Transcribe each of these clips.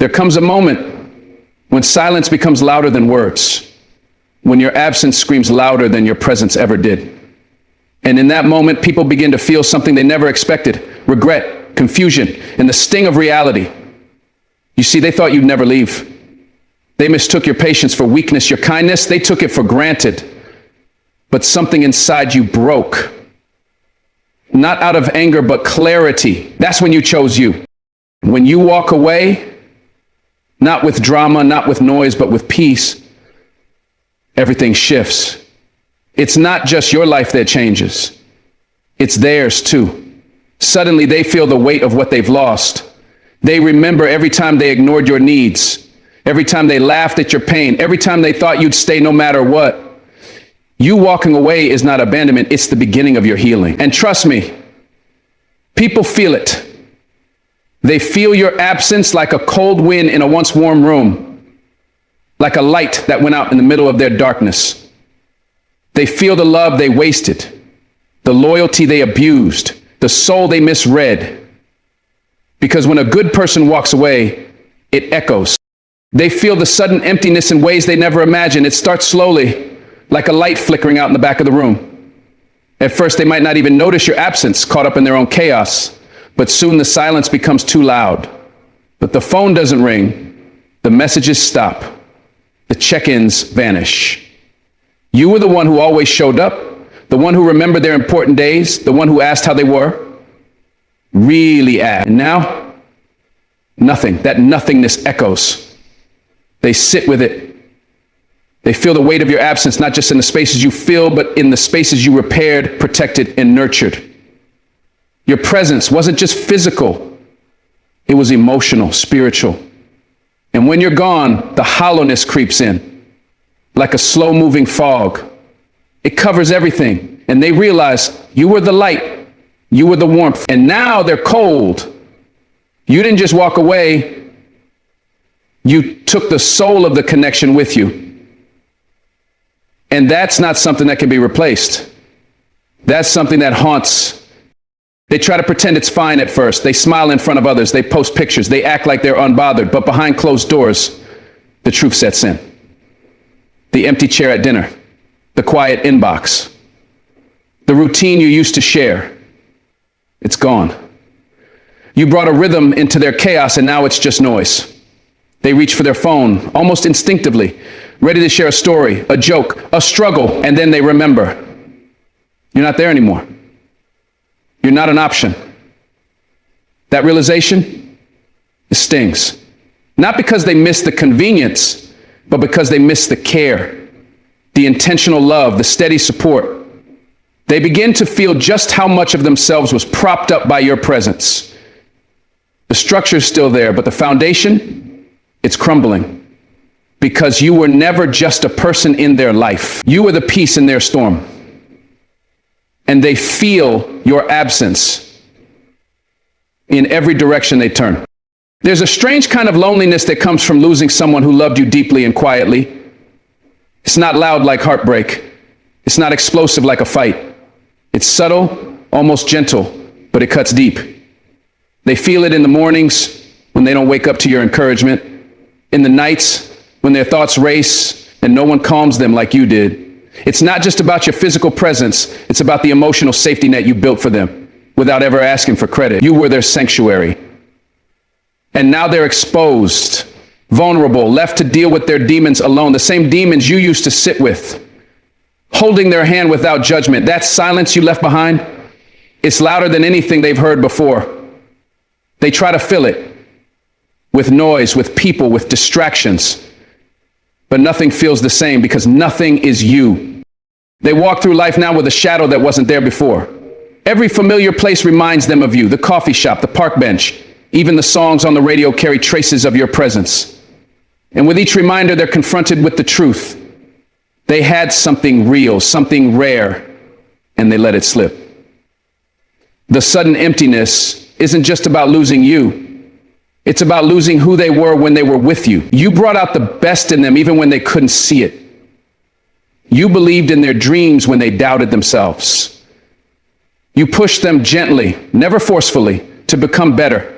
There comes a moment when silence becomes louder than words, when your absence screams louder than your presence ever did. And in that moment, people begin to feel something they never expected: regret, confusion, and the sting of reality. You see, they thought you'd never leave. They mistook your patience for weakness, your kindness, they took it for granted. But something inside you broke. Not out of anger, but clarity. That's when you chose you. When you walk away, not with drama, not with noise, but with peace, everything shifts. It's not just your life that changes. It's theirs too. Suddenly they feel the weight of what they've lost. They remember every time they ignored your needs, every time they laughed at your pain, every time they thought you'd stay no matter what. You walking away is not abandonment, it's the beginning of your healing. And trust me, people feel it. They feel your absence like a cold wind in a once warm room, like a light that went out in the middle of their darkness. They feel the love they wasted, the loyalty they abused, the soul they misread. Because when a good person walks away, it echoes. They feel the sudden emptiness in ways they never imagined. It starts slowly, like a light flickering out in the back of the room. At first, they might not even notice your absence, caught up in their own chaos. But soon the silence becomes too loud. But the phone doesn't ring. The messages stop. The check-ins vanish. You were the one who always showed up, the one who remembered their important days, the one who asked how they were. Really asked. And now, nothing. That nothingness echoes. They sit with it. They feel the weight of your absence, not just in the spaces you fill, but in the spaces you repaired, protected, and nurtured. Your presence wasn't just physical. It was emotional, spiritual. And when you're gone, the hollowness creeps in, like a slow-moving fog. It covers everything. And they realize you were the light. You were the warmth. And now they're cold. You didn't just walk away. You took the soul of the connection with you. And that's not something that can be replaced. That's something that haunts. They try to pretend it's fine at first. They smile in front of others. They post pictures. They act like they're unbothered. But behind closed doors, the truth sets in. The empty chair at dinner, the quiet inbox, the routine you used to share, it's gone. You brought a rhythm into their chaos, and now it's just noise. They reach for their phone, almost instinctively, ready to share a story, a joke, a struggle, and then they remember. You're not there anymore. You're not an option. That realization, it stings. Not because they miss the convenience, but because they miss the care, the intentional love, the steady support. They begin to feel just how much of themselves was propped up by your presence. The structure's still there, but the foundation, it's crumbling. Because you were never just a person in their life. You were the piece in their storm. And they feel your absence in every direction they turn. There's a strange kind of loneliness that comes from losing someone who loved you deeply and quietly. It's not loud like heartbreak. It's not explosive like a fight. It's subtle, almost gentle, but it cuts deep. They feel it in the mornings when they don't wake up to your encouragement, in the nights when their thoughts race and no one calms them like you did. It's not just about your physical presence, it's about the emotional safety net you built for them without ever asking for credit. You were their sanctuary. And now they're exposed, vulnerable, left to deal with their demons alone, the same demons you used to sit with, holding their hand without judgment. That silence you left behind, it's louder than anything they've heard before. They try to fill it with noise, with people, with distractions. But nothing feels the same because nothing is you. They walk through life now with a shadow that wasn't there before. Every familiar place reminds them of you, the coffee shop, the park bench, even the songs on the radio carry traces of your presence. And with each reminder, they're confronted with the truth. They had something real, something rare, and they let it slip. The sudden emptiness isn't just about losing you. It's about losing who they were when they were with you. You brought out the best in them even when they couldn't see it. You believed in their dreams when they doubted themselves. You pushed them gently, never forcefully, to become better.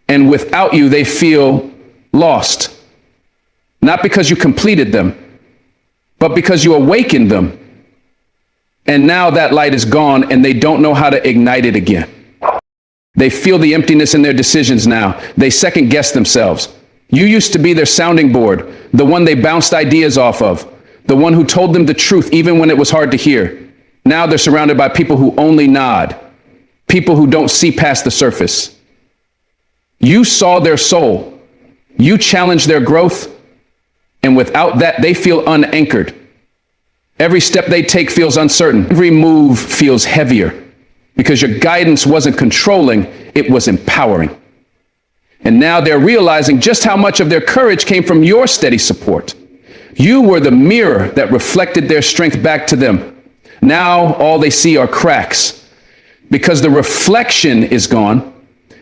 And without you, they feel lost. Not because you completed them, but because you awakened them. And now that light is gone and they don't know how to ignite it again. They feel the emptiness in their decisions now. They second guess themselves. You used to be their sounding board, the one they bounced ideas off of, the one who told them the truth even when it was hard to hear. Now they're surrounded by people who only nod, people who don't see past the surface. You saw their soul. You challenged their growth. And without that, they feel unanchored. Every step they take feels uncertain. Every move feels heavier because your guidance wasn't controlling, it was empowering. And now they're realizing just how much of their courage came from your steady support. You were the mirror that reflected their strength back to them. Now all they see are cracks because the reflection is gone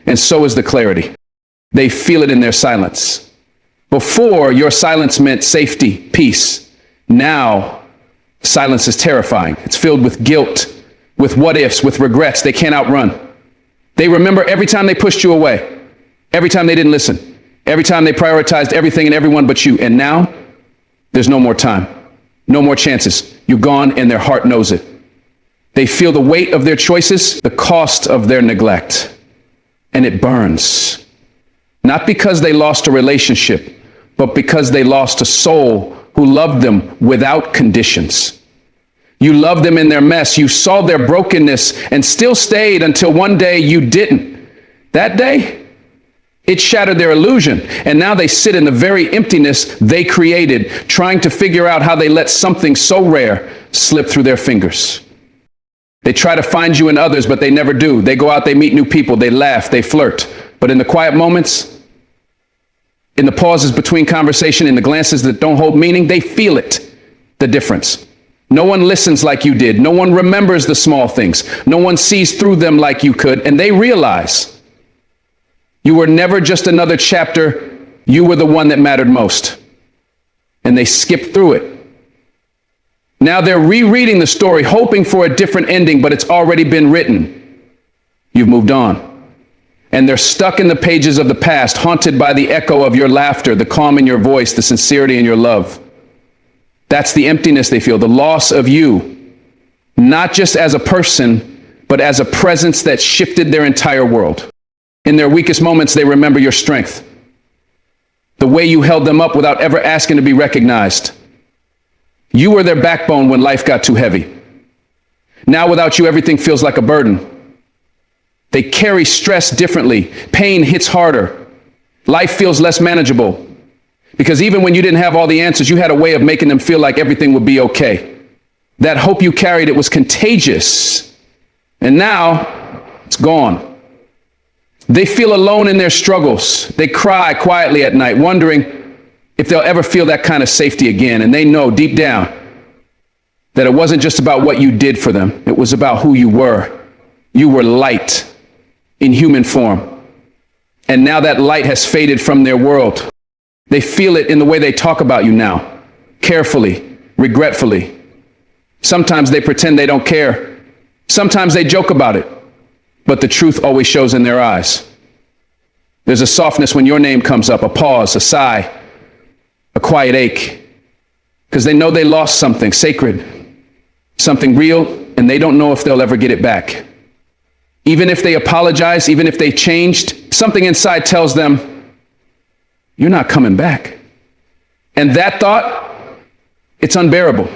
and so is the clarity. They feel it in their silence. Before, your silence meant safety, peace. Now, silence is terrifying. It's filled with guilt, with what ifs, with regrets they can't outrun. They remember every time they pushed you away, every time they didn't listen, every time they prioritized everything and everyone but you. And now, there's no more time, no more chances. You're gone and their heart knows it. They feel the weight of their choices, the cost of their neglect, and it burns. Not because they lost a relationship, but because they lost a soul who loved them without conditions. You loved them in their mess. You saw their brokenness and still stayed until one day you didn't. That day, it shattered their illusion. And now they sit in the very emptiness they created, trying to figure out how they let something so rare slip through their fingers. They try to find you in others, but they never do. They go out, they meet new people, they laugh, they flirt. But in the quiet moments, in the pauses between conversation, in the glances that don't hold meaning, they feel it, the difference. No one listens like you did. No one remembers the small things. No one sees through them like you could. And they realize you were never just another chapter. You were the one that mattered most. And they skip through it. Now they're rereading the story, hoping for a different ending, but it's already been written. You've moved on. And they're stuck in the pages of the past, haunted by the echo of your laughter, the calm in your voice, the sincerity in your love. That's the emptiness they feel, the loss of you, not just as a person, but as a presence that shifted their entire world. In their weakest moments, they remember your strength, the way you held them up without ever asking to be recognized. You were their backbone when life got too heavy. Now without you, everything feels like a burden. They carry stress differently. Pain hits harder. Life feels less manageable. Because even when you didn't have all the answers, you had a way of making them feel like everything would be okay. That hope you carried, it was contagious. And now, it's gone. They feel alone in their struggles. They cry quietly at night, wondering if they'll ever feel that kind of safety again. And they know deep down that it wasn't just about what you did for them. It was about who you were. You were light in human form. And now that light has faded from their world. They feel it in the way they talk about you now, carefully, regretfully. Sometimes they pretend they don't care. Sometimes they joke about it, but the truth always shows in their eyes. There's a softness when your name comes up, a pause, a sigh, a quiet ache, because they know they lost something sacred, something real, and they don't know if they'll ever get it back. Even if they apologize, even if they changed, something inside tells them, you're not coming back. And that thought, it's unbearable.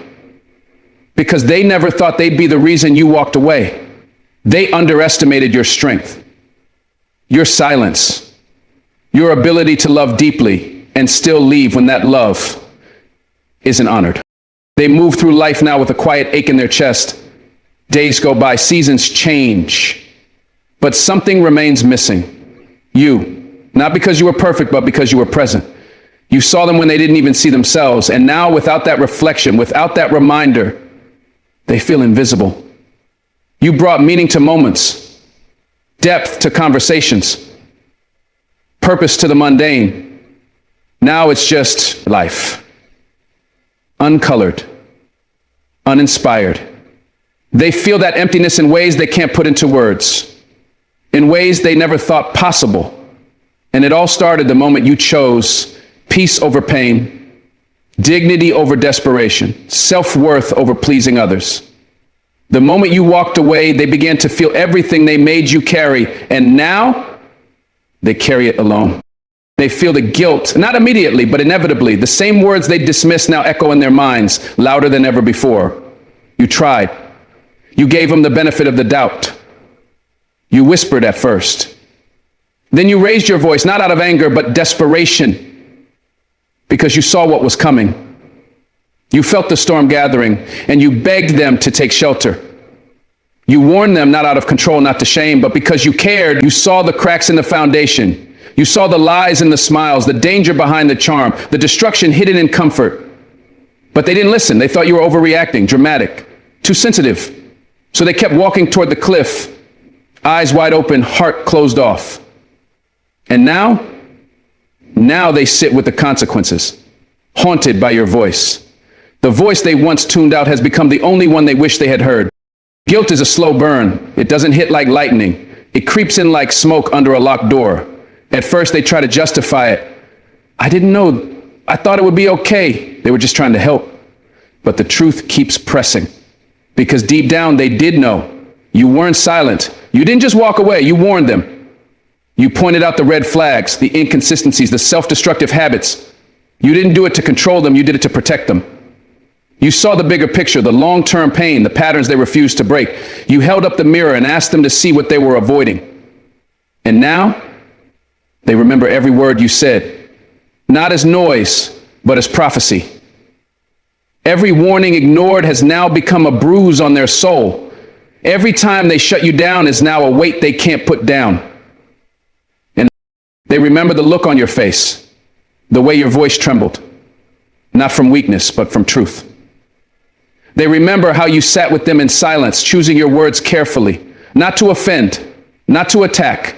Because they never thought they'd be the reason you walked away. They underestimated your strength, your silence, your ability to love deeply and still leave when that love isn't honored. They move through life now with a quiet ache in their chest. Days go by, seasons change. But something remains missing. You. Not because you were perfect, but because you were present. You saw them when they didn't even see themselves. And now, without that reflection, without that reminder, they feel invisible. You brought meaning to moments, depth to conversations, purpose to the mundane. Now it's just life. Uncolored, uninspired. They feel that emptiness in ways they can't put into words, in ways they never thought possible. And it all started the moment you chose peace over pain, dignity over desperation, self-worth over pleasing others. The moment you walked away, they began to feel everything they made you carry, and now they carry it alone. They feel the guilt, not immediately, but inevitably. The same words they dismissed now echo in their minds, louder than ever before. You tried. You gave them the benefit of the doubt. You whispered at first. Then you raised your voice, not out of anger, but desperation, because you saw what was coming. You felt the storm gathering, and you begged them to take shelter. You warned them not out of control, not to shame, but because you cared. You saw the cracks in the foundation. You saw the lies in the smiles, the danger behind the charm, the destruction hidden in comfort. But they didn't listen. They thought you were overreacting, dramatic, too sensitive. So they kept walking toward the cliff, eyes wide open, heart closed off. And now they sit with the consequences, haunted by your voice. The voice they once tuned out has become the only one they wish they had heard. Guilt is a slow burn. It doesn't hit like lightning. It creeps in like smoke under a locked door. At first, they try to justify it. I didn't know. I thought it would be okay. They were just trying to help. But the truth keeps pressing. Because deep down, they did know. You weren't silent. You didn't just walk away. You warned them. You pointed out the red flags, the inconsistencies, the self-destructive habits. You didn't do it to control them. You did it to protect them. You saw the bigger picture, the long-term pain, the patterns they refused to break. You held up the mirror and asked them to see what they were avoiding. And now, they remember every word you said, not as noise, but as prophecy. Every warning ignored has now become a bruise on their soul. Every time they shut you down is now a weight they can't put down. And they remember the look on your face, the way your voice trembled, not from weakness, but from truth. They remember how you sat with them in silence, choosing your words carefully, not to offend, not to attack,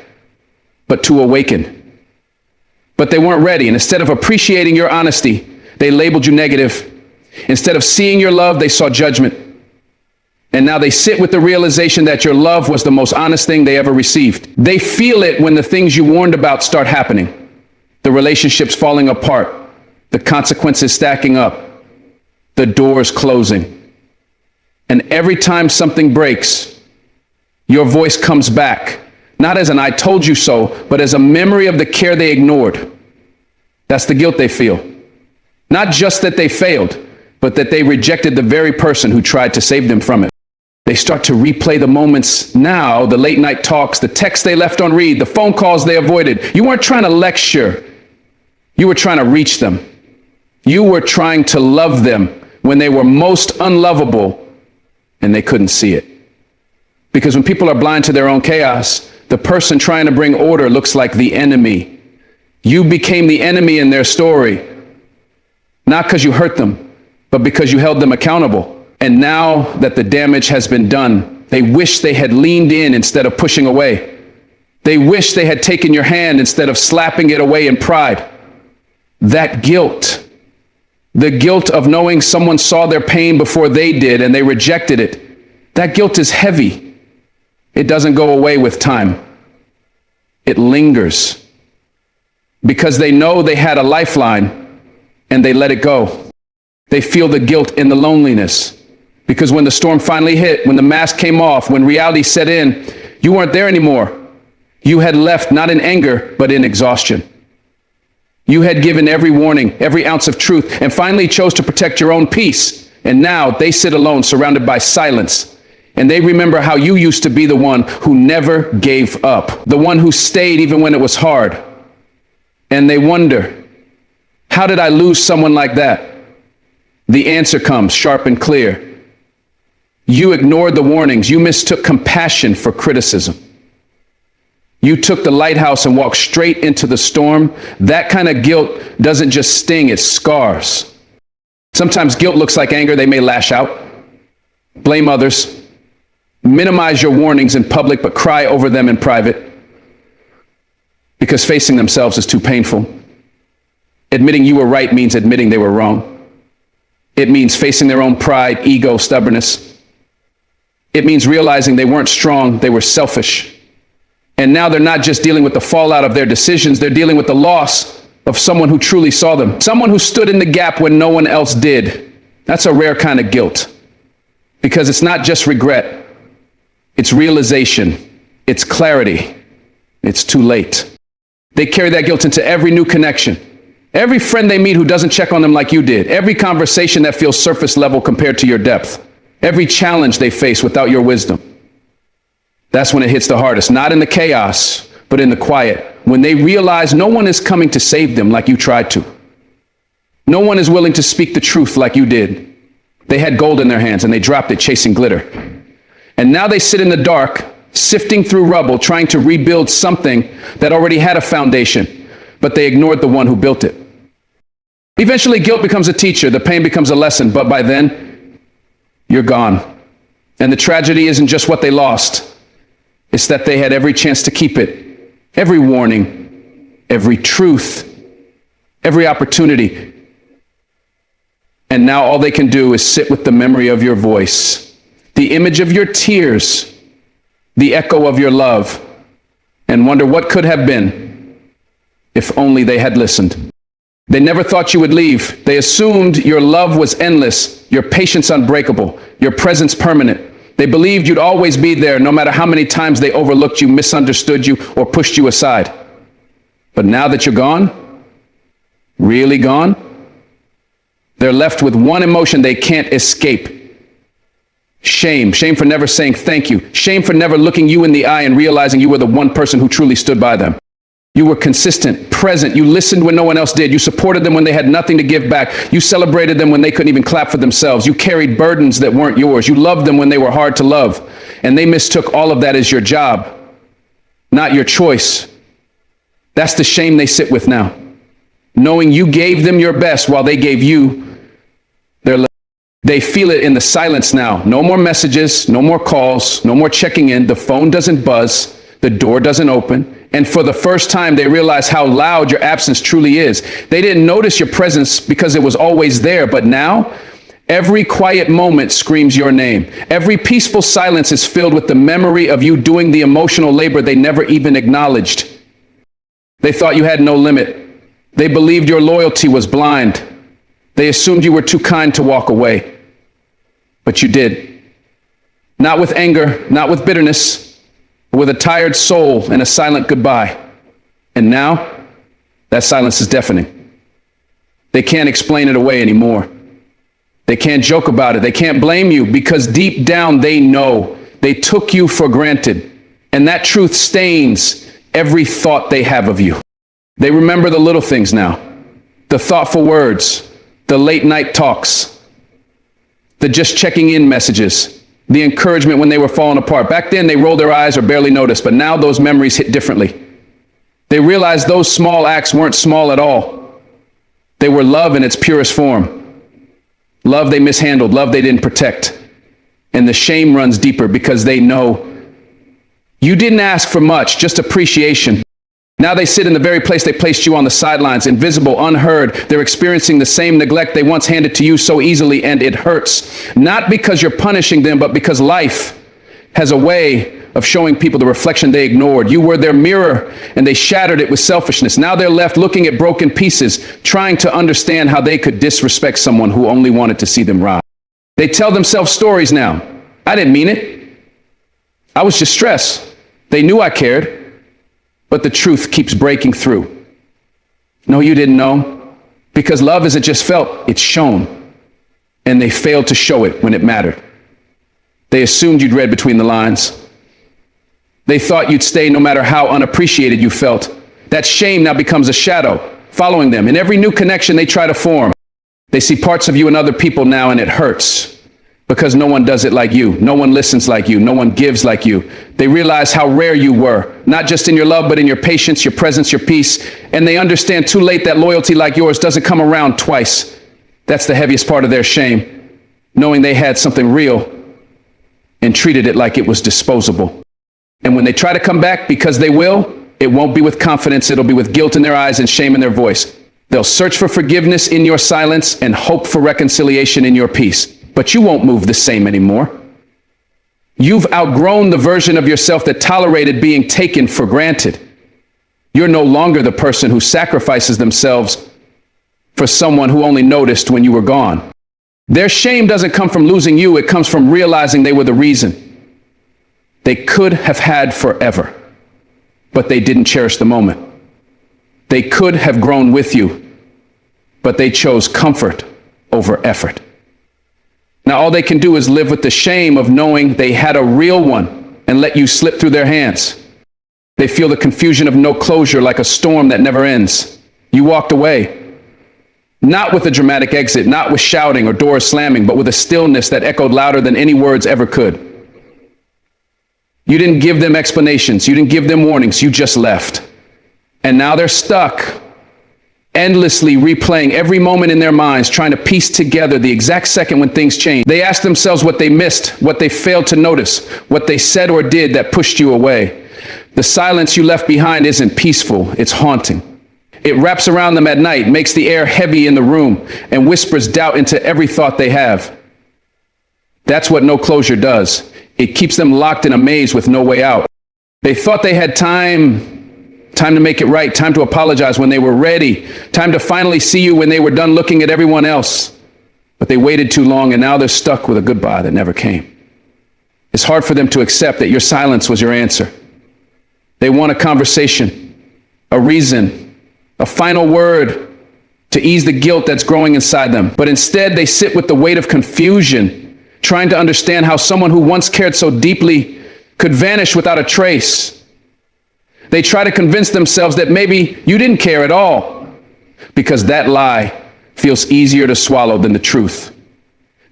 but to awaken. But they weren't ready, and instead of appreciating your honesty, they labeled you negative. Instead of seeing your love, they saw judgment. And now they sit with the realization that your love was the most honest thing they ever received. They feel it when the things you warned about start happening. The relationships falling apart, the consequences stacking up, the doors closing. And every time something breaks, your voice comes back. Not as an I told you so, but as a memory of the care they ignored. That's the guilt they feel. Not just that they failed, but that they rejected the very person who tried to save them from it. They start to replay the moments now, the late night talks, the texts they left on read, the phone calls they avoided. You weren't trying to lecture. You were trying to reach them. You were trying to love them when they were most unlovable and they couldn't see it. Because when people are blind to their own chaos, the person trying to bring order looks like the enemy. You became the enemy in their story, not because you hurt them, but because you held them accountable. And now that the damage has been done, they wish they had leaned in instead of pushing away. They wish they had taken your hand instead of slapping it away in pride. That guilt, the guilt of knowing someone saw their pain before they did and they rejected it, that guilt is heavy. It doesn't go away with time. It lingers because they know they had a lifeline and they let it go. They feel the guilt in the loneliness because when the storm finally hit, when the mask came off, when reality set in, you weren't there anymore. You had left not in anger, but in exhaustion. You had given every warning, every ounce of truth, and finally chose to protect your own peace. And now they sit alone, surrounded by silence. And they remember how you used to be the one who never gave up, the one who stayed even when it was hard. And they wonder, how did I lose someone like that? The answer comes sharp and clear. You ignored the warnings. You mistook compassion for criticism. You took the lighthouse and walked straight into the storm. That kind of guilt doesn't just sting, it scars. Sometimes guilt looks like anger. They may lash out, blame others, minimize your warnings in public, but cry over them in private because facing themselves is too painful. Admitting you were right means admitting they were wrong. It means facing their own pride, ego, stubbornness. It means realizing they weren't strong, they were selfish. And now they're not just dealing with the fallout of their decisions, they're dealing with the loss of someone who truly saw them, someone who stood in the gap when no one else did. That's a rare kind of guilt, because it's not just regret, it's realization, it's clarity, it's too late. They carry that guilt into every new connection, every friend they meet who doesn't check on them like you did, every conversation that feels surface level compared to your depth, every challenge they face without your wisdom. That's when it hits the hardest, not in the chaos, but in the quiet, when they realize no one is coming to save them like you tried to. No one is willing to speak the truth like you did. They had gold in their hands and they dropped it chasing glitter. And now they sit in the dark, sifting through rubble, trying to rebuild something that already had a foundation, but they ignored the one who built it. Eventually, guilt becomes a teacher, the pain becomes a lesson, but by then, you're gone. And the tragedy isn't just what they lost. It's that they had every chance to keep it, every warning, every truth, every opportunity. And now all they can do is sit with the memory of your voice, the image of your tears, the echo of your love, and wonder what could have been if only they had listened. They never thought you would leave. They assumed your love was endless, your patience unbreakable, your presence permanent. They believed you'd always be there, no matter how many times they overlooked you, misunderstood you, or pushed you aside. But now that you're gone, really gone, they're left with one emotion they can't escape. Shame. Shame for never saying thank you. Shame for never looking you in the eye and realizing you were the one person who truly stood by them. You were consistent, present. You listened when no one else did. You supported them when they had nothing to give back. You celebrated them when they couldn't even clap for themselves. You carried burdens that weren't yours. You loved them when they were hard to love. And they mistook all of that as your job, not your choice. That's the shame they sit with now, knowing you gave them your best while they gave you their love. They feel it in the silence now. No more messages, no more calls, no more checking in. The phone doesn't buzz. The door doesn't open. And for the first time, they realize how loud your absence truly is. They didn't notice your presence because it was always there. But now, every quiet moment screams your name. Every peaceful silence is filled with the memory of you doing the emotional labor they never even acknowledged. They thought you had no limit. They believed your loyalty was blind. They assumed you were too kind to walk away. But you did. Not with anger, not with bitterness, with a tired soul and a silent goodbye. And now, that silence is deafening. They can't explain it away anymore. They can't joke about it. They can't blame you because deep down they know they took you for granted. And that truth stains every thought they have of you. They remember the little things now, the thoughtful words, the late night talks, the just checking in messages, the encouragement when they were falling apart. Back then, they rolled their eyes or barely noticed, but now those memories hit differently. They realized those small acts weren't small at all. They were love in its purest form. Love they mishandled, love they didn't protect. And the shame runs deeper because they know you didn't ask for much, just appreciation. Now they sit in the very place they placed you on the sidelines, invisible, unheard. They're experiencing the same neglect they once handed to you so easily, and it hurts. Not because you're punishing them, but because life has a way of showing people the reflection they ignored. You were their mirror, and they shattered it with selfishness. Now they're left looking at broken pieces, trying to understand how they could disrespect someone who only wanted to see them rise. They tell themselves stories now. I didn't mean it. I was just stressed. They knew I cared. But the truth keeps breaking through. No, you didn't know. Because love isn't just felt, it's shown. And they failed to show it when it mattered. They assumed you'd read between the lines. They thought you'd stay no matter how unappreciated you felt. That shame now becomes a shadow, following them. In every new connection they try to form, they see parts of you in other people now, and it hurts. Because no one does it like you. No one listens like you. No one gives like you. They realize how rare you were, not just in your love, but in your patience, your presence, your peace. And they understand too late that loyalty like yours doesn't come around twice. That's the heaviest part of their shame, knowing they had something real and treated it like it was disposable. And when they try to come back, because they will, it won't be with confidence. It'll be with guilt in their eyes and shame in their voice. They'll search for forgiveness in your silence and hope for reconciliation in your peace. But you won't move the same anymore. You've outgrown the version of yourself that tolerated being taken for granted. You're no longer the person who sacrifices themselves for someone who only noticed when you were gone. Their shame doesn't come from losing you, it comes from realizing they were the reason. They could have had forever, but they didn't cherish the moment. They could have grown with you, but they chose comfort over effort. Now all they can do is live with the shame of knowing they had a real one and let you slip through their hands. They feel the confusion of no closure, like a storm that never ends. You walked away, not with a dramatic exit, not with shouting or doors slamming, but with a stillness that echoed louder than any words ever could. You didn't give them explanations. You didn't give them warnings. You just left. And now they're stuck, endlessly replaying every moment in their minds, trying to piece together the exact second when things changed. They ask themselves what they missed, what they failed to notice, what they said or did that pushed you away. The silence you left behind isn't peaceful, it's haunting. It wraps around them at night, makes the air heavy in the room, and whispers doubt into every thought they have. That's what no closure does. It keeps them locked in a maze with no way out. They thought they had time to make it right, time to apologize when they were ready, time to finally see you when they were done looking at everyone else. But they waited too long, and now they're stuck with a goodbye that never came. It's hard for them to accept that your silence was your answer. They want a conversation, a reason, a final word to ease the guilt that's growing inside them. But instead, they sit with the weight of confusion, trying to understand how someone who once cared so deeply could vanish without a trace. They try to convince themselves that maybe you didn't care at all, because that lie feels easier to swallow than the truth.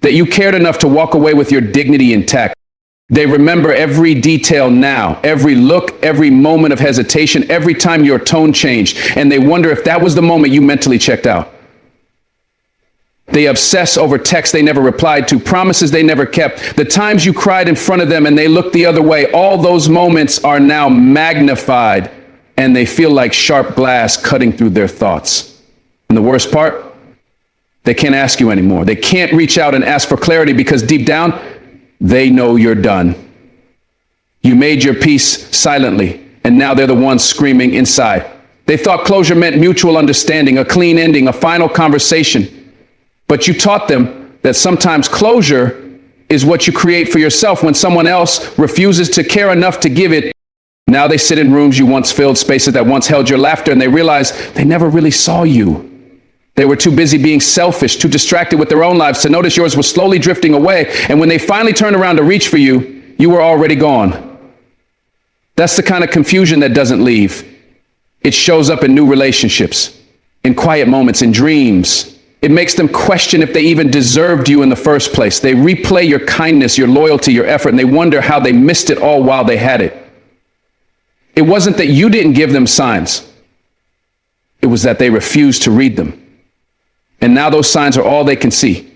That you cared enough to walk away with your dignity intact. They remember every detail now, every look, every moment of hesitation, every time your tone changed, and they wonder if that was the moment you mentally checked out. They obsess over texts they never replied to, promises they never kept, the times you cried in front of them and they looked the other way. All those moments are now magnified, and they feel like sharp glass cutting through their thoughts. And the worst part? They can't ask you anymore. They can't reach out and ask for clarity, because deep down, they know you're done. You made your peace silently, and now they're the ones screaming inside. They thought closure meant mutual understanding, a clean ending, a final conversation. But you taught them that sometimes closure is what you create for yourself when someone else refuses to care enough to give it. Now they sit in rooms you once filled, spaces that once held your laughter, and they realize they never really saw you. They were too busy being selfish, too distracted with their own lives to notice yours was slowly drifting away. And when they finally turned around to reach for you, you were already gone. That's the kind of confusion that doesn't leave. It shows up in new relationships, in quiet moments, in dreams. It makes them question if they even deserved you in the first place. They replay your kindness, your loyalty, your effort, and they wonder how they missed it all while they had it. It wasn't that you didn't give them signs. It was that they refused to read them. And now those signs are all they can see.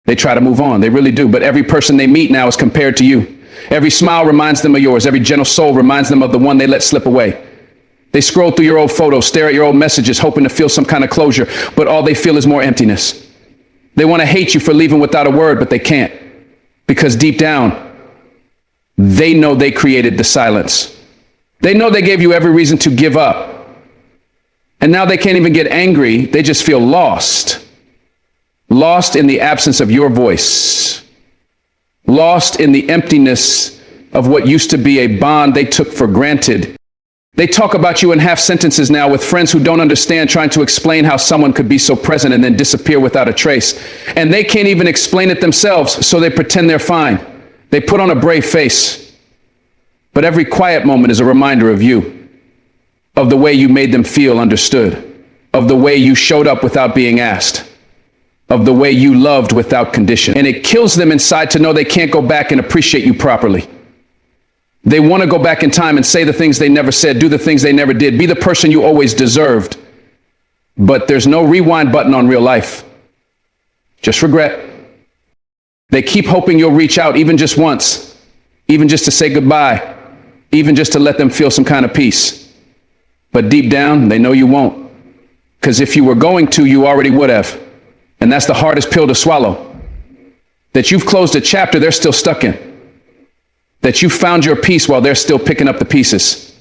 They try to move on, they really do, but every person they meet now is compared to you. Every smile reminds them of yours. Every gentle soul reminds them of the one they let slip away. They scroll through your old photos, stare at your old messages, hoping to feel some kind of closure, but all they feel is more emptiness. They want to hate you for leaving without a word, but they can't, because deep down, they know they created the silence. They know they gave you every reason to give up. And now they can't even get angry. They just feel lost. Lost in the absence of your voice. Lost in the emptiness of what used to be a bond they took for granted. They talk about you in half sentences now with friends who don't understand, trying to explain how someone could be so present and then disappear without a trace. And they can't even explain it themselves, so they pretend they're fine. They put on a brave face. But every quiet moment is a reminder of you. Of the way you made them feel understood, of the way you showed up without being asked, of the way you loved without condition. And it kills them inside to know they can't go back and appreciate you properly. They want to go back in time and say the things they never said, do the things they never did, be the person you always deserved. But there's no rewind button on real life, just regret. They keep hoping you'll reach out even just once, even just to say goodbye, even just to let them feel some kind of peace. But deep down, they know you won't. Because if you were going to, you already would have. And that's the hardest pill to swallow. That you've closed a chapter they're still stuck in. that you found your peace while they're still picking up the pieces.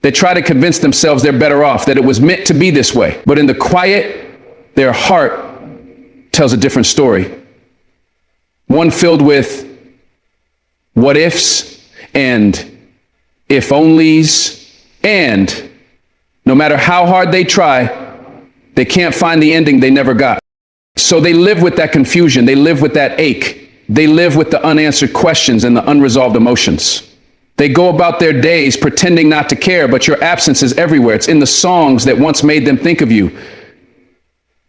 They try to convince themselves they're better off, that it was meant to be this way. But in the quiet, their heart tells a different story. One filled with what ifs and if onlys, and no matter how hard they try, they can't find the ending they never got. So they live with that confusion. They live with that ache. They live with the unanswered questions and the unresolved emotions. They go about their days pretending not to care, but your absence is everywhere. It's in the songs that once made them think of you.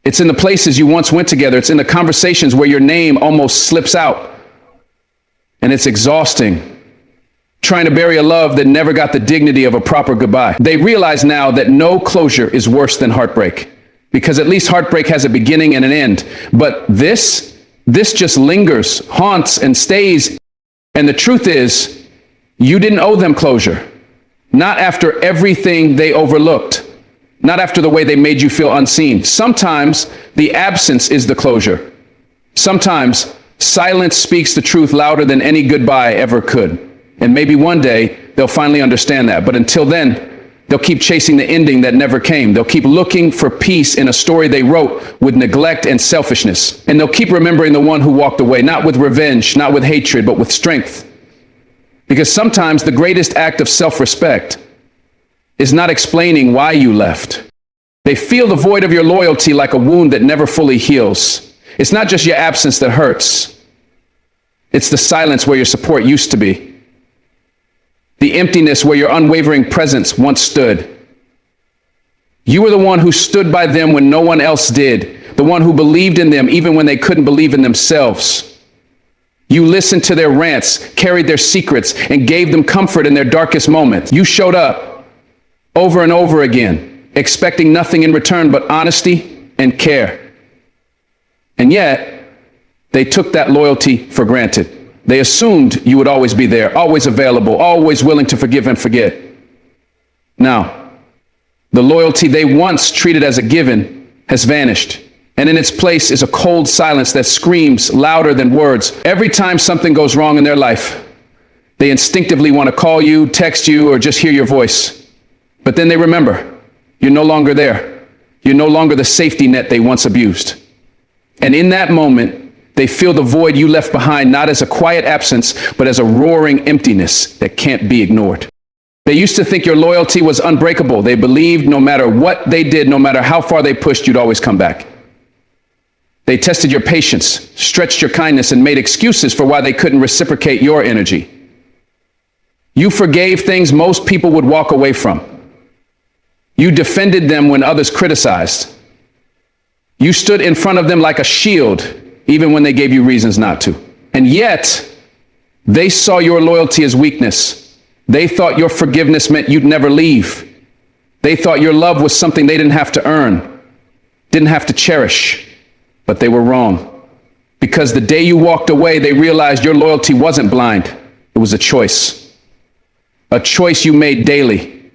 It's in the places you once went together. It's in the conversations where your name almost slips out. And it's exhausting, trying to bury a love that never got the dignity of a proper goodbye. They realize now that no closure is worse than heartbreak, because at least heartbreak has a beginning and an end. But this just lingers, haunts, and stays. And the truth is, you didn't owe them closure. Not after everything they overlooked. Not after the way they made you feel unseen. Sometimes the absence is the closure. Sometimes silence speaks the truth louder than any goodbye ever could. And maybe one day they'll finally understand that. But until then, they'll keep chasing the ending that never came. They'll keep looking for peace in a story they wrote with neglect and selfishness. And they'll keep remembering the one who walked away, not with revenge, not with hatred, but with strength. Because sometimes the greatest act of self-respect is not explaining why you left. They feel the void of your loyalty like a wound that never fully heals. It's not just your absence that hurts. It's the silence where your support used to be. The emptiness where your unwavering presence once stood. You were the one who stood by them when no one else did. The one who believed in them even when they couldn't believe in themselves. You listened to their rants, carried their secrets, and gave them comfort in their darkest moments. You showed up over and over again, expecting nothing in return but honesty and care. And yet, they took that loyalty for granted. They assumed you would always be there, always available, always willing to forgive and forget. Now, the loyalty they once treated as a given has vanished. And in its place is a cold silence that screams louder than words. Every time something goes wrong in their life, they instinctively want to call you, text you, or just hear your voice. But then they remember, you're no longer there. You're no longer the safety net they once abused. And in that moment, they feel the void you left behind, not as a quiet absence, but as a roaring emptiness that can't be ignored. They used to think your loyalty was unbreakable. They believed no matter what they did, no matter how far they pushed, you'd always come back. They tested your patience, stretched your kindness, and made excuses for why they couldn't reciprocate your energy. You forgave things most people would walk away from. You defended them when others criticized. You stood in front of them like a shield, even when they gave you reasons not to. And yet, they saw your loyalty as weakness. They thought your forgiveness meant you'd never leave. They thought your love was something they didn't have to earn, didn't have to cherish. But they were wrong. Because the day you walked away, they realized your loyalty wasn't blind. It was a choice. A choice you made daily.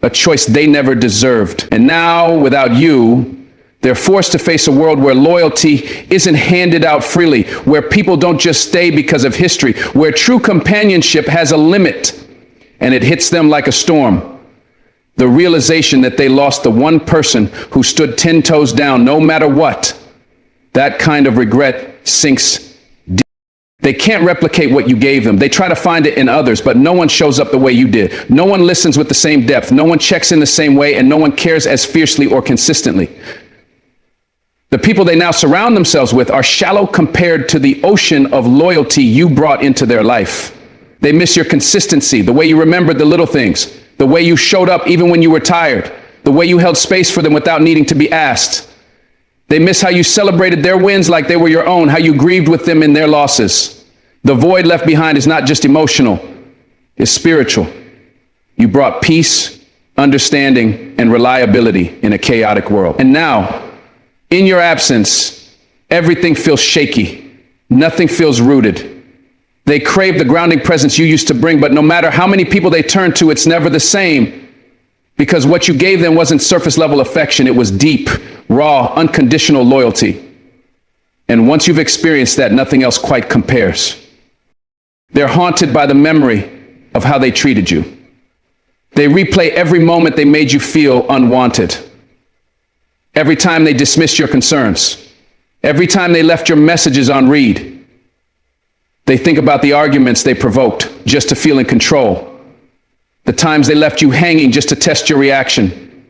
A choice they never deserved. And now, without you, they're forced to face a world where loyalty isn't handed out freely, where people don't just stay because of history, where true companionship has a limit, and it hits them like a storm. The realization that they lost the one person who stood 10 toes down no matter what. That kind of regret sinks deep. They can't replicate what you gave them. They try to find it in others, but no one shows up the way you did. No one listens with the same depth. No one checks in the same way, and no one cares as fiercely or consistently. The people they now surround themselves with are shallow compared to the ocean of loyalty you brought into their life. They miss your consistency, the way you remembered the little things, the way you showed up even when you were tired, the way you held space for them without needing to be asked. They miss how you celebrated their wins like they were your own, how you grieved with them in their losses. The void left behind is not just emotional, it's spiritual. You brought peace, understanding, and reliability in a chaotic world. And now, in your absence, everything feels shaky. Nothing feels rooted. They crave the grounding presence you used to bring, but no matter how many people they turn to, it's never the same. Because what you gave them wasn't surface level affection, it was deep, raw, unconditional loyalty. And once you've experienced that, nothing else quite compares. They're haunted by the memory of how they treated you. They replay every moment they made you feel unwanted. Every time they dismissed your concerns. Every time they left your messages unread. They think about the arguments they provoked just to feel in control. The times they left you hanging just to test your reaction.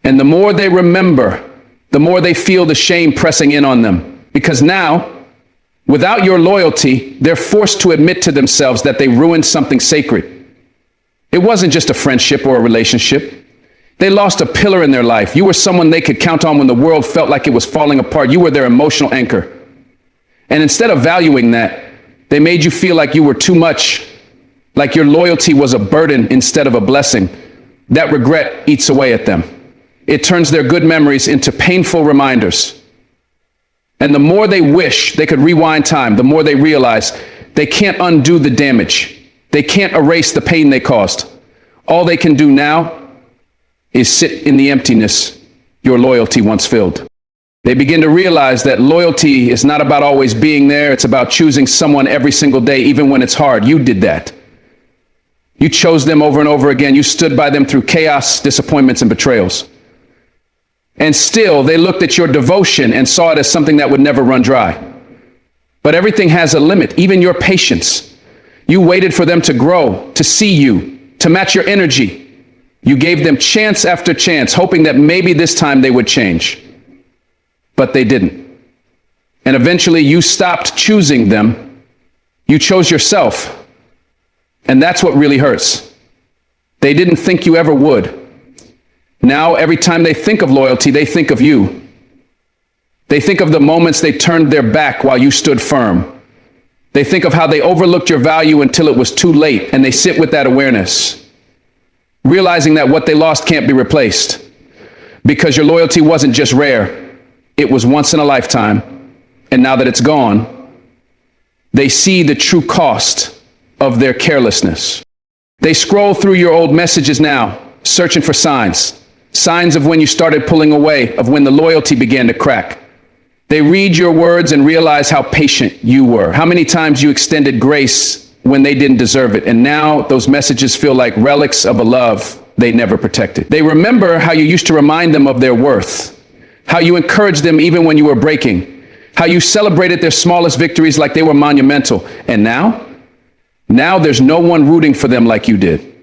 And the more they remember, the more they feel the shame pressing in on them. Because now, without your loyalty, they're forced to admit to themselves that they ruined something sacred. It wasn't just a friendship or a relationship. They lost a pillar in their life. You were someone they could count on when the world felt like it was falling apart. You were their emotional anchor. And instead of valuing that, they made you feel like you were too much, like your loyalty was a burden instead of a blessing. That regret eats away at them. It turns their good memories into painful reminders. And the more they wish they could rewind time, the more they realize they can't undo the damage. They can't erase the pain they caused. All they can do now is sit in the emptiness your loyalty once filled. They begin to realize that loyalty is not about always being there. It's about choosing someone every single day, even when it's hard. You did that. You chose them over and over again. You stood by them through chaos, disappointments, and betrayals. And still, they looked at your devotion and saw it as something that would never run dry. But everything has a limit, even your patience. You waited for them to grow, to see you, to match your energy. You gave them chance after chance, hoping that maybe this time they would change. But they didn't. And eventually you stopped choosing them. You chose yourself. And that's what really hurts. They didn't think you ever would. Now, every time they think of loyalty, they think of you. They think of the moments they turned their back while you stood firm. They think of how they overlooked your value until it was too late, and they sit with that awareness, realizing that what they lost can't be replaced, because your loyalty wasn't just rare, it was once in a lifetime, and now that it's gone, they see the true cost of their carelessness. They scroll through your old messages now, searching for signs of when you started pulling away, of when the loyalty began to crack. They read your words and realize how patient you were, how many times you extended grace when they didn't deserve it. And now those messages feel like relics of a love they never protected. They remember how you used to remind them of their worth, how you encouraged them even when you were breaking, how you celebrated their smallest victories like they were monumental. And now there's no one rooting for them like you did.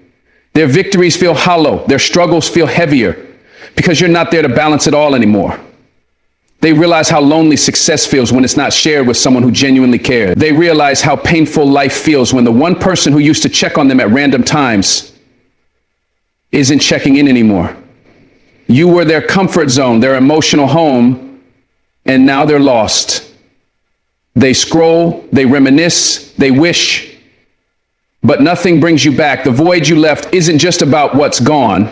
Their victories feel hollow, their struggles feel heavier, because you're not there to balance it all anymore. They realize how lonely success feels when it's not shared with someone who genuinely cares. They realize how painful life feels when the one person who used to check on them at random times isn't checking in anymore. You were their comfort zone, their emotional home, and now they're lost. They scroll, they reminisce, they wish, but nothing brings you back. The void you left isn't just about what's gone.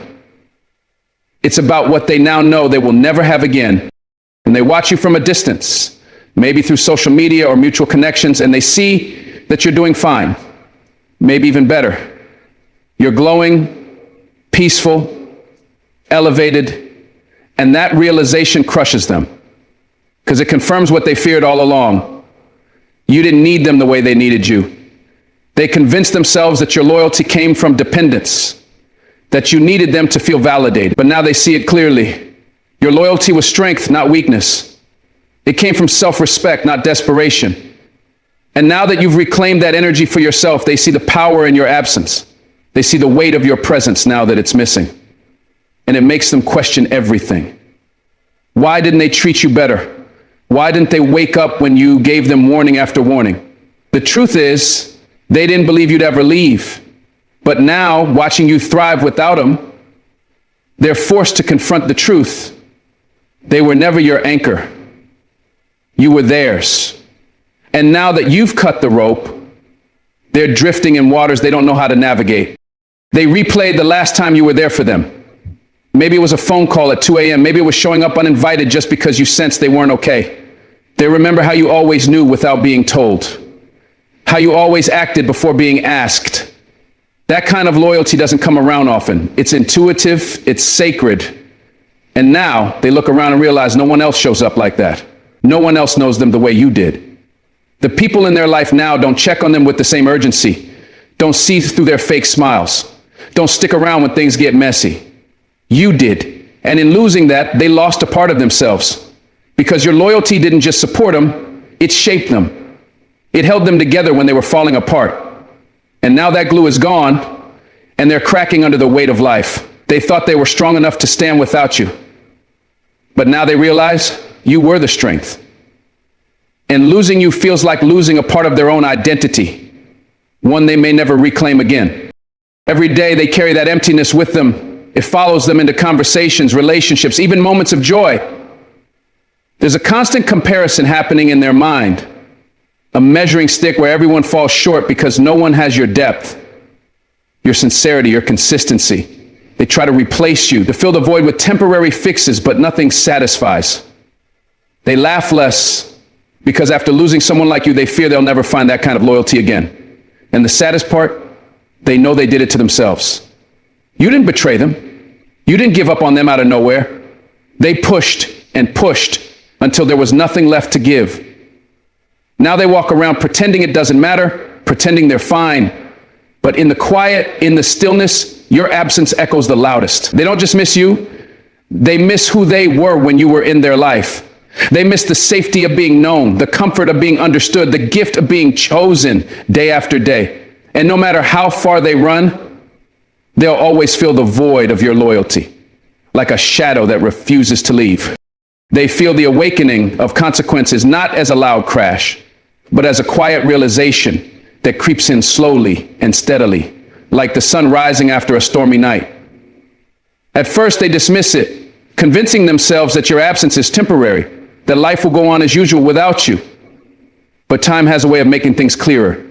It's about what they now know they will never have again. And they watch you from a distance, maybe through social media or mutual connections, and they see that you're doing fine, maybe even better. You're glowing, peaceful, elevated, and that realization crushes them because it confirms what they feared all along. You didn't need them the way they needed you. They convinced themselves that your loyalty came from dependence, that you needed them to feel validated, but now they see it clearly. Your loyalty was strength, not weakness. It came from self-respect, not desperation. And now that you've reclaimed that energy for yourself, they see the power in your absence. They see the weight of your presence now that it's missing. And it makes them question everything. Why didn't they treat you better? Why didn't they wake up when you gave them warning after warning? The truth is, they didn't believe you'd ever leave. But now, watching you thrive without them, they're forced to confront the truth. They were never your anchor. You were theirs. And now that you've cut the rope, they're drifting in waters they don't know how to navigate. They replayed the last time you were there for them. Maybe it was a phone call at 2 a.m. Maybe it was showing up uninvited just because you sensed they weren't okay. They remember how you always knew without being told, how you always acted before being asked. That kind of loyalty doesn't come around often. It's intuitive, it's sacred. And now they look around and realize no one else shows up like that. No one else knows them the way you did. The people in their life now don't check on them with the same urgency, don't see through their fake smiles, don't stick around when things get messy. You did. And in losing that, they lost a part of themselves because your loyalty didn't just support them, it shaped them. It held them together when they were falling apart. And now that glue is gone and they're cracking under the weight of life. They thought they were strong enough to stand without you. But now they realize you were the strength. And losing you feels like losing a part of their own identity, one they may never reclaim again. Every day they carry that emptiness with them. It follows them into conversations, relationships, even moments of joy. There's a constant comparison happening in their mind, a measuring stick where everyone falls short because no one has your depth, your sincerity, your consistency. They try to replace you, to fill the void with temporary fixes, but nothing satisfies. They laugh less because after losing someone like you, they fear they'll never find that kind of loyalty again. And the saddest part, they know they did it to themselves. You didn't betray them. You didn't give up on them out of nowhere. They pushed and pushed until there was nothing left to give. Now they walk around pretending it doesn't matter, pretending they're fine. But in the quiet, in the stillness, your absence echoes the loudest. They don't just miss you, they miss who they were when you were in their life. They miss the safety of being known, the comfort of being understood, the gift of being chosen day after day. And no matter how far they run, they'll always feel the void of your loyalty, like a shadow that refuses to leave. They feel the awakening of consequences not as a loud crash, but as a quiet realization that creeps in slowly and steadily, like the sun rising after a stormy night. At first, they dismiss it, convincing themselves that your absence is temporary, that life will go on as usual without you. But time has a way of making things clearer.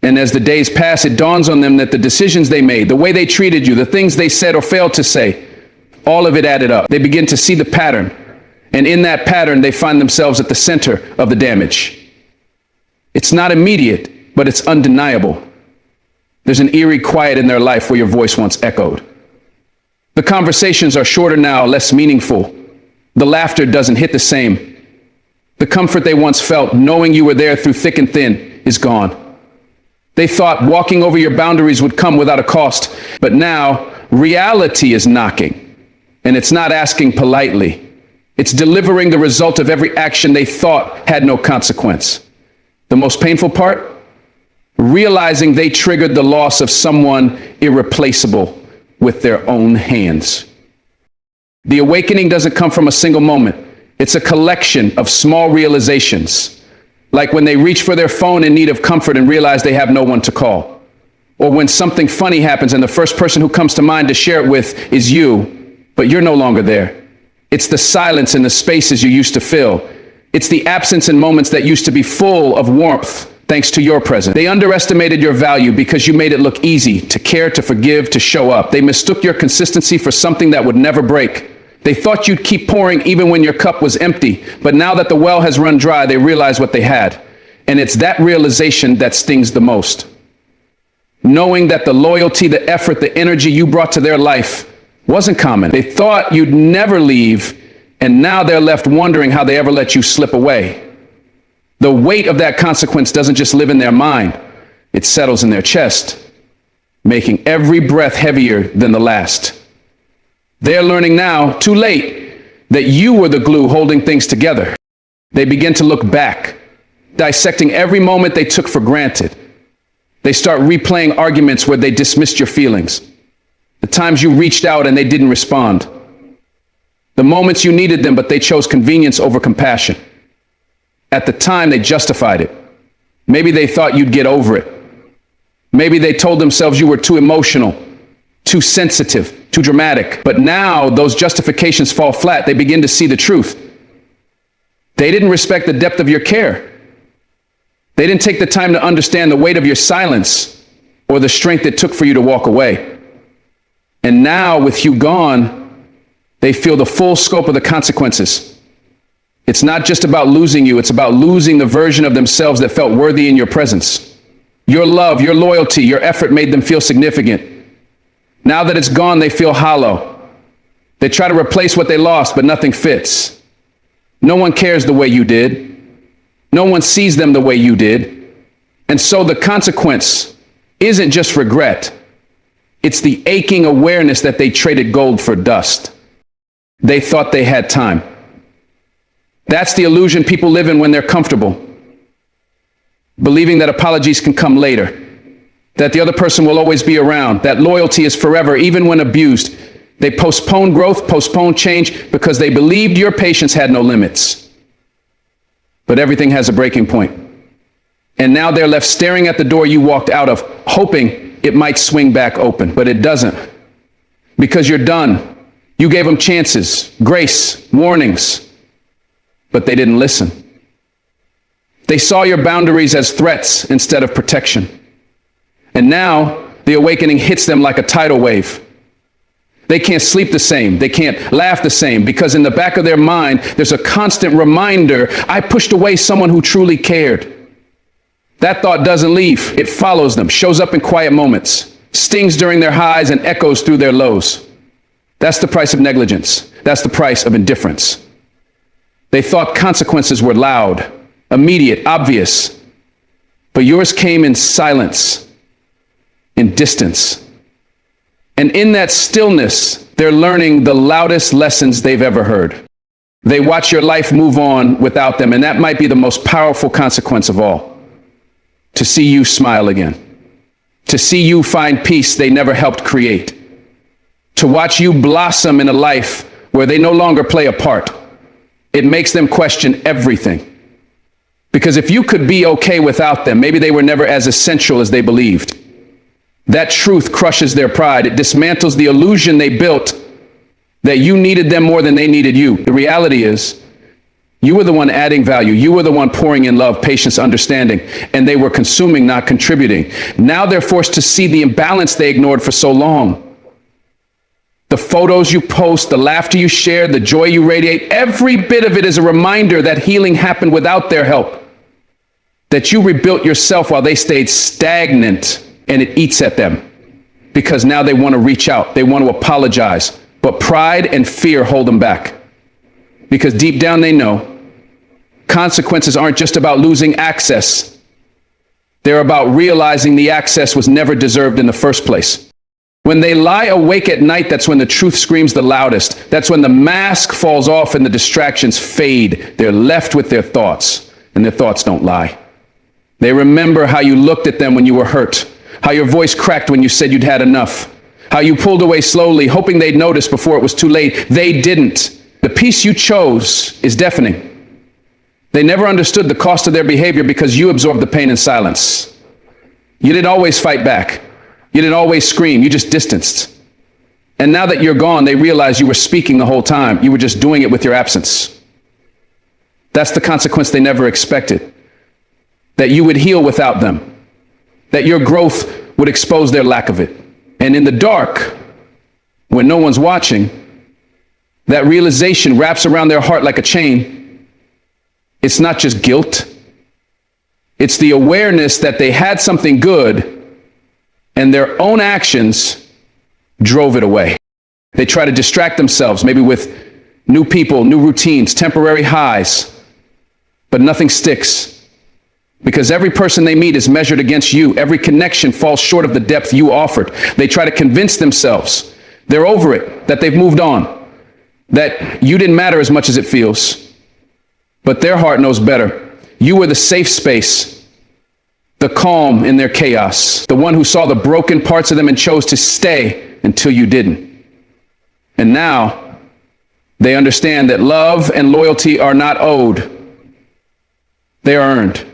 And as the days pass, it dawns on them that the decisions they made, the way they treated you, the things they said or failed to say, all of it added up. They begin to see the pattern. And in that pattern, they find themselves at the center of the damage. It's not immediate, but it's undeniable. There's an eerie quiet in their life where your voice once echoed. The conversations are shorter now, less meaningful. The laughter doesn't hit the same. The comfort they once felt, knowing you were there through thick and thin, is gone. They thought walking over your boundaries would come without a cost, but now reality is knocking, and it's not asking politely. It's delivering the result of every action they thought had no consequence. The most painful part? Realizing they triggered the loss of someone irreplaceable with their own hands. The awakening doesn't come from a single moment. It's a collection of small realizations, like when they reach for their phone in need of comfort and realize they have no one to call. Or when something funny happens and the first person who comes to mind to share it with is you, but you're no longer there. It's the silence in the spaces you used to fill. It's the absence in moments that used to be full of warmth, thanks to your presence. They underestimated your value because you made it look easy to care, to forgive, to show up. They mistook your consistency for something that would never break. They thought you'd keep pouring even when your cup was empty. But now that the well has run dry, they realize what they had. And it's that realization that stings the most. Knowing that the loyalty, the effort, the energy you brought to their life wasn't common. They thought you'd never leave, and now they're left wondering how they ever let you slip away. The weight of that consequence doesn't just live in their mind, it settles in their chest, making every breath heavier than the last. They're learning now, too late, that you were the glue holding things together. They begin to look back, dissecting every moment they took for granted. They start replaying arguments where they dismissed your feelings, the times you reached out and they didn't respond, the moments you needed them but they chose convenience over compassion. At the time, they justified it. Maybe they thought you'd get over it. Maybe they told themselves you were too emotional, too sensitive, too dramatic. But now those justifications fall flat. They begin to see the truth. They didn't respect the depth of your care. They didn't take the time to understand the weight of your silence or the strength it took for you to walk away. And now, with you gone, they feel the full scope of the consequences. It's not just about losing you, it's about losing the version of themselves that felt worthy in your presence. Your love, your loyalty, your effort made them feel significant. Now that it's gone, they feel hollow. They try to replace what they lost, but nothing fits. No one cares the way you did. No one sees them the way you did. And so the consequence isn't just regret. It's the aching awareness that they traded gold for dust. They thought they had time. That's the illusion people live in when they're comfortable, believing that apologies can come later, that the other person will always be around, that loyalty is forever, even when abused. They postpone growth, postpone change, because they believed your patience had no limits. But everything has a breaking point. And now they're left staring at the door you walked out of, hoping it might swing back open, but it doesn't. Because you're done. You gave them chances, grace, warnings, but they didn't listen. They saw your boundaries as threats instead of protection. And now the awakening hits them like a tidal wave. They can't sleep the same. They can't laugh the same, because in the back of their mind, there's a constant reminder, I pushed away someone who truly cared. That thought doesn't leave. It follows them, shows up in quiet moments, stings during their highs and echoes through their lows. That's the price of negligence. That's the price of indifference. They thought consequences were loud, immediate, obvious, but yours came in silence, in distance. And in that stillness, they're learning the loudest lessons they've ever heard. They watch your life move on without them, and that might be the most powerful consequence of all. To see you smile again. To see you find peace they never helped create. To watch you blossom in a life where they no longer play a part. It makes them question everything. Because if you could be okay without them, maybe they were never as essential as they believed. That truth crushes their pride. It dismantles the illusion they built that you needed them more than they needed you. The reality is, you were the one adding value. You were the one pouring in love, patience, understanding, and they were consuming, not contributing. Now they're forced to see the imbalance they ignored for so long. The photos you post, the laughter you share, the joy you radiate, every bit of it is a reminder that healing happened without their help. That you rebuilt yourself while they stayed stagnant, and it eats at them. Because now they want to reach out, they want to apologize, but pride and fear hold them back. Because deep down they know consequences aren't just about losing access. They're about realizing the access was never deserved in the first place. When they lie awake at night, that's when the truth screams the loudest. That's when the mask falls off and the distractions fade. They're left with their thoughts, and their thoughts don't lie. They remember how you looked at them when you were hurt, how your voice cracked when you said you'd had enough, how you pulled away slowly, hoping they'd notice before it was too late. They didn't. The peace you chose is deafening. They never understood the cost of their behavior because you absorbed the pain in silence. You didn't always fight back. You didn't always scream. You just distanced. And now that you're gone, they realize you were speaking the whole time. You were just doing it with your absence. That's the consequence they never expected. That you would heal without them. That your growth would expose their lack of it. And in the dark, when no one's watching, that realization wraps around their heart like a chain. It's not just guilt. It's the awareness that they had something good and their own actions drove it away. They try to distract themselves, maybe with new people, new routines, temporary highs, but nothing sticks. Because every person they meet is measured against you. Every connection falls short of the depth you offered. They try to convince themselves they're over it, that they've moved on, that you didn't matter as much as it feels. But their heart knows better. You were the safe space, the calm in their chaos, the one who saw the broken parts of them and chose to stay until you didn't. And now they understand that love and loyalty are not owed. They are earned.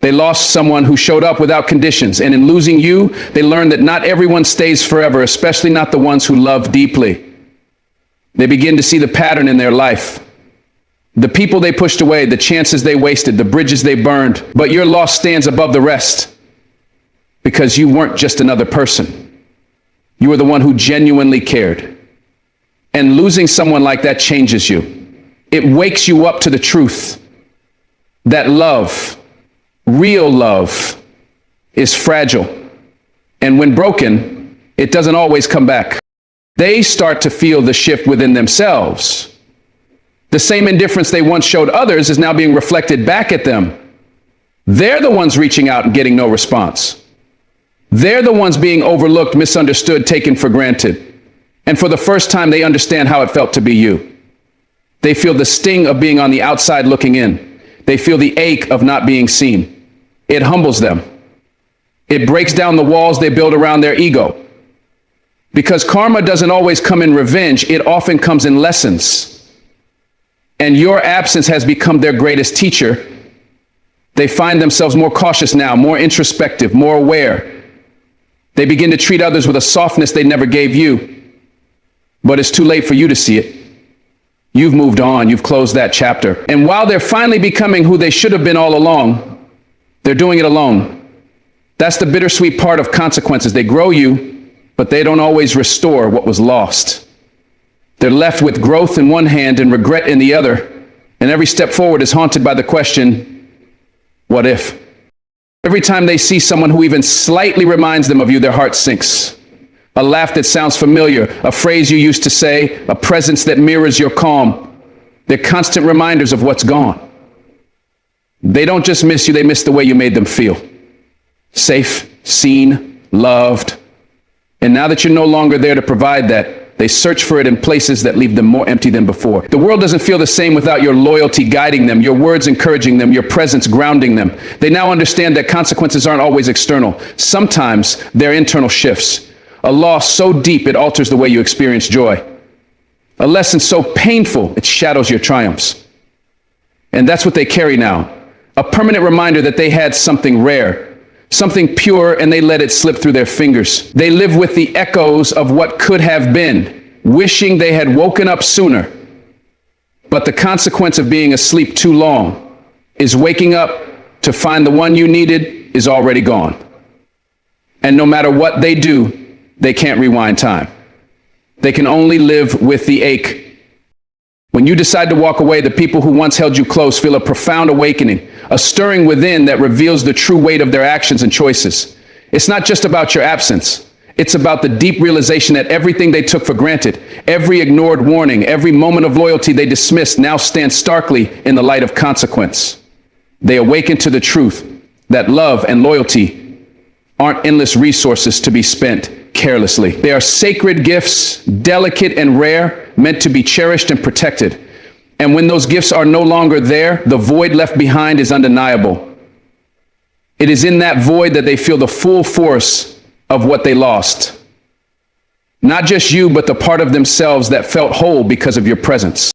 They lost someone who showed up without conditions. And in losing you, they learned that not everyone stays forever, especially not the ones who love deeply. They begin to see the pattern in their life. The people they pushed away, the chances they wasted, the bridges they burned. But your loss stands above the rest because you weren't just another person. You were the one who genuinely cared. And losing someone like that changes you. It wakes you up to the truth that love, real love, is fragile. And when broken, it doesn't always come back. They start to feel the shift within themselves. The same indifference they once showed others is now being reflected back at them. They're the ones reaching out and getting no response. They're the ones being overlooked, misunderstood, taken for granted. And for the first time, they understand how it felt to be you. They feel the sting of being on the outside looking in. They feel the ache of not being seen. It humbles them. It breaks down the walls they build around their ego. Because karma doesn't always come in revenge, it often comes in lessons. And your absence has become their greatest teacher. They find themselves more cautious now, more introspective, more aware. They begin to treat others with a softness they never gave you. But it's too late for you to see it. You've moved on, you've closed that chapter. And while they're finally becoming who they should have been all along, they're doing it alone. That's the bittersweet part of consequences. They grow you, but they don't always restore what was lost. They're left with growth in one hand and regret in the other. And every step forward is haunted by the question, what if? Every time they see someone who even slightly reminds them of you, their heart sinks. A laugh that sounds familiar, a phrase you used to say, a presence that mirrors your calm. They're constant reminders of what's gone. They don't just miss you, they miss the way you made them feel. Safe, seen, loved. And now that you're no longer there to provide that, they search for it in places that leave them more empty than before. The world doesn't feel the same without your loyalty guiding them, your words encouraging them, your presence grounding them. They now understand that consequences aren't always external. Sometimes they're internal shifts. A loss so deep it alters the way you experience joy. A lesson so painful it shadows your triumphs. And that's what they carry now. A permanent reminder that they had something rare, something pure, and they let it slip through their fingers. They live with the echoes of what could have been, wishing they had woken up sooner. But the consequence of being asleep too long is waking up to find the one you needed is already gone. And no matter what they do, they can't rewind time. They can only live with the ache. When you decide to walk away, the people who once held you close feel a profound awakening, a stirring within that reveals the true weight of their actions and choices. It's not just about your absence. It's about the deep realization that everything they took for granted, every ignored warning, every moment of loyalty they dismissed now stands starkly in the light of consequence. They awaken to the truth that love and loyalty aren't endless resources to be spent carelessly. They are sacred gifts, delicate and rare, meant to be cherished and protected. And when those gifts are no longer there, the void left behind is undeniable. It is in that void that they feel the full force of what they lost. Not just you, but the part of themselves that felt whole because of your presence.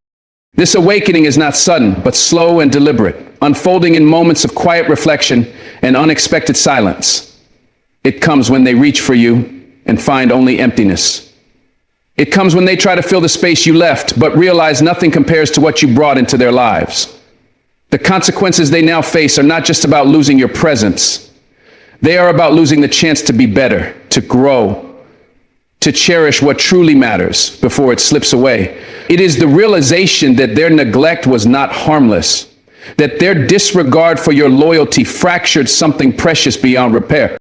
This awakening is not sudden, but slow and deliberate, unfolding in moments of quiet reflection and unexpected silence. It comes when they reach for you and find only emptiness. It comes when they try to fill the space you left, but realize nothing compares to what you brought into their lives. The consequences they now face are not just about losing your presence. They are about losing the chance to be better, to grow, to cherish what truly matters before it slips away. It is the realization that their neglect was not harmless, that their disregard for your loyalty fractured something precious beyond repair.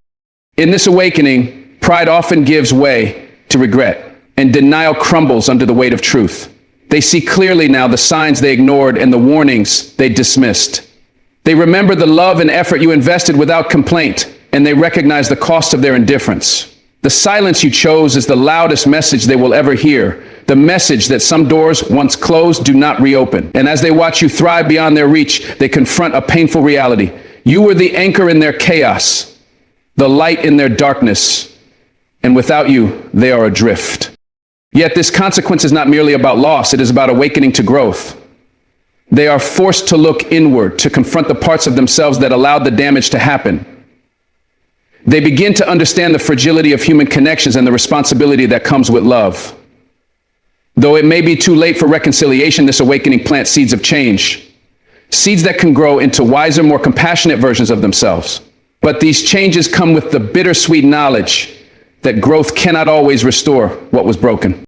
In this awakening, pride often gives way to regret, and denial crumbles under the weight of truth. They see clearly now the signs they ignored and the warnings they dismissed. They remember the love and effort you invested without complaint, and they recognize the cost of their indifference. The silence you chose is the loudest message they will ever hear, the message that some doors once closed do not reopen. And as they watch you thrive beyond their reach, they confront a painful reality. You were the anchor in their chaos, the light in their darkness, and without you, they are adrift. Yet this consequence is not merely about loss, it is about awakening to growth. They are forced to look inward, to confront the parts of themselves that allowed the damage to happen. They begin to understand the fragility of human connections and the responsibility that comes with love. Though it may be too late for reconciliation, this awakening plants seeds of change. Seeds that can grow into wiser, more compassionate versions of themselves. But these changes come with the bittersweet knowledge that growth cannot always restore what was broken.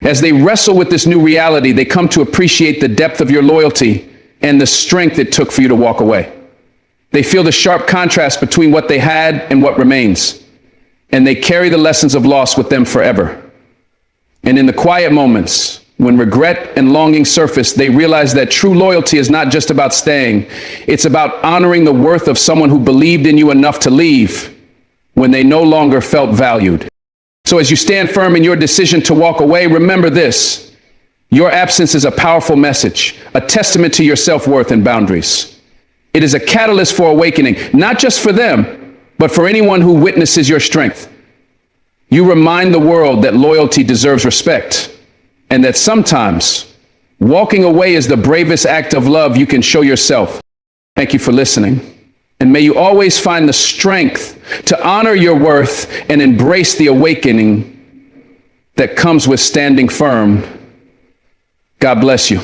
As they wrestle with this new reality, they come to appreciate the depth of your loyalty and the strength it took for you to walk away. They feel the sharp contrast between what they had and what remains, and they carry the lessons of loss with them forever. And in the quiet moments, when regret and longing surface, they realize that true loyalty is not just about staying. It's about honoring the worth of someone who believed in you enough to leave when they no longer felt valued. So as you stand firm in your decision to walk away, remember this: your absence is a powerful message, a testament to your self-worth and boundaries. It is a catalyst for awakening, not just for them, but for anyone who witnesses your strength. You remind the world that loyalty deserves respect, and that sometimes walking away is the bravest act of love you can show yourself. Thank you for listening. And may you always find the strength to honor your worth and embrace the awakening that comes with standing firm. God bless you.